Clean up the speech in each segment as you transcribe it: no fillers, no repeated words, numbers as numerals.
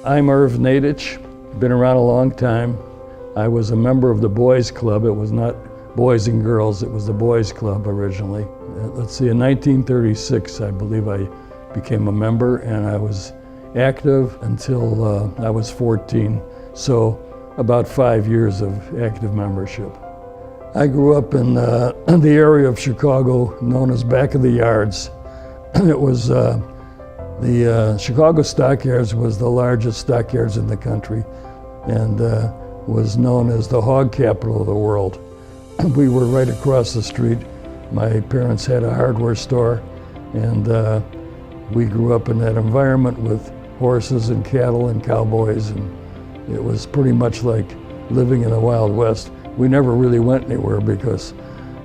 I'm Irv Naiditch, been around a long time. I was a member of the Boys Club. It was not boys and girls, it was the Boys Club originally. Let's see, in 1936, I believe I became a member, and I was active until I was 14, so about 5 years of active membership. I grew up in the area of Chicago known as Back of the Yards. It was the Chicago Stockyards was the largest stockyards in the country, and was known as the hog capital of the world. We were right across the street. My parents had a hardware store, and we grew up in that environment with horses and cattle and cowboys, and it was pretty much like living in the Wild West. We never really went anywhere because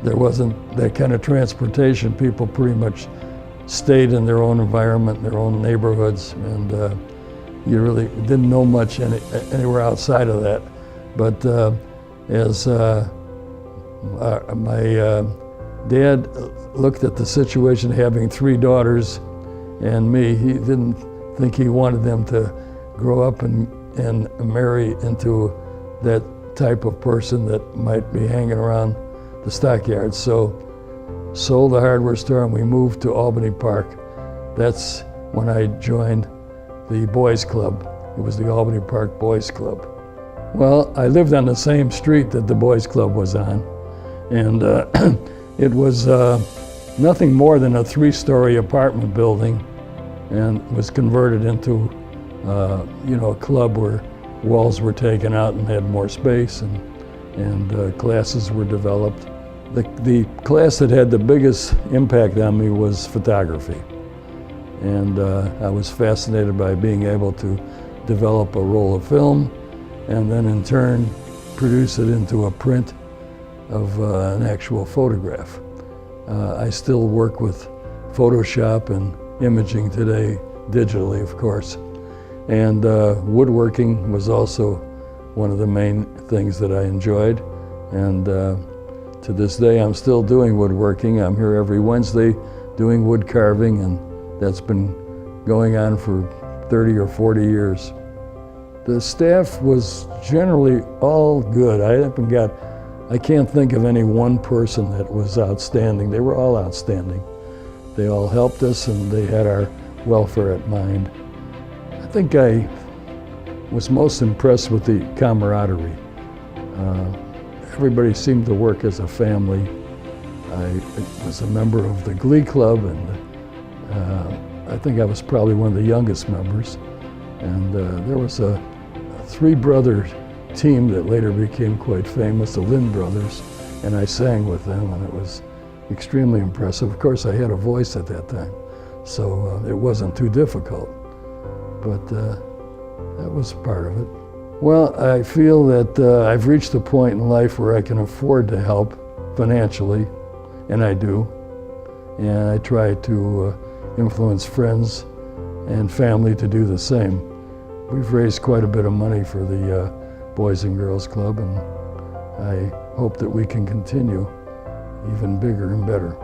there wasn't that kind of transportation. People pretty much stayed in their own environment, their own neighborhoods, and you really didn't know much anywhere outside of that. But as my dad looked at the situation, having 3 daughters and me, he didn't think he wanted them to grow up and marry into that type of person that might be hanging around the stockyards. So sold the hardware store and we moved to Albany Park. That's when I joined the Boys Club. It was the Albany Park Boys Club. Well, I lived on the same street that the Boys Club was on, and it was nothing more than a 3-story apartment building, and was converted into a club where walls were taken out and had more space, and classes were developed. The class that had the biggest impact on me was photography, and I was fascinated by being able to develop a roll of film and then in turn produce it into a print of an actual photograph. I still work with Photoshop and imaging today, digitally of course, and woodworking was also one of the main things that I enjoyed, and to this day I'm still doing woodworking. I'm here every Wednesday doing wood carving, and that's been going on for 30 or 40 years. The staff was generally all good. I can't think of any one person that was outstanding. They were all outstanding. They all helped us, and they had our welfare at mind. I think I was most impressed with the camaraderie. Everybody seemed to work as a family. I was a member of the Glee Club, and I think I was probably one of the youngest members. And there was a 3-brother team that later became quite famous, the Lynn Brothers, and I sang with them, and it was extremely impressive. Of course, I had a voice at that time, so it wasn't too difficult, but that was part of it. Well, I feel that I've reached a point in life where I can afford to help financially, and I do, and I try to influence friends and family to do the same. We've raised quite a bit of money for the Boys and Girls Club, and I hope that we can continue even bigger and better.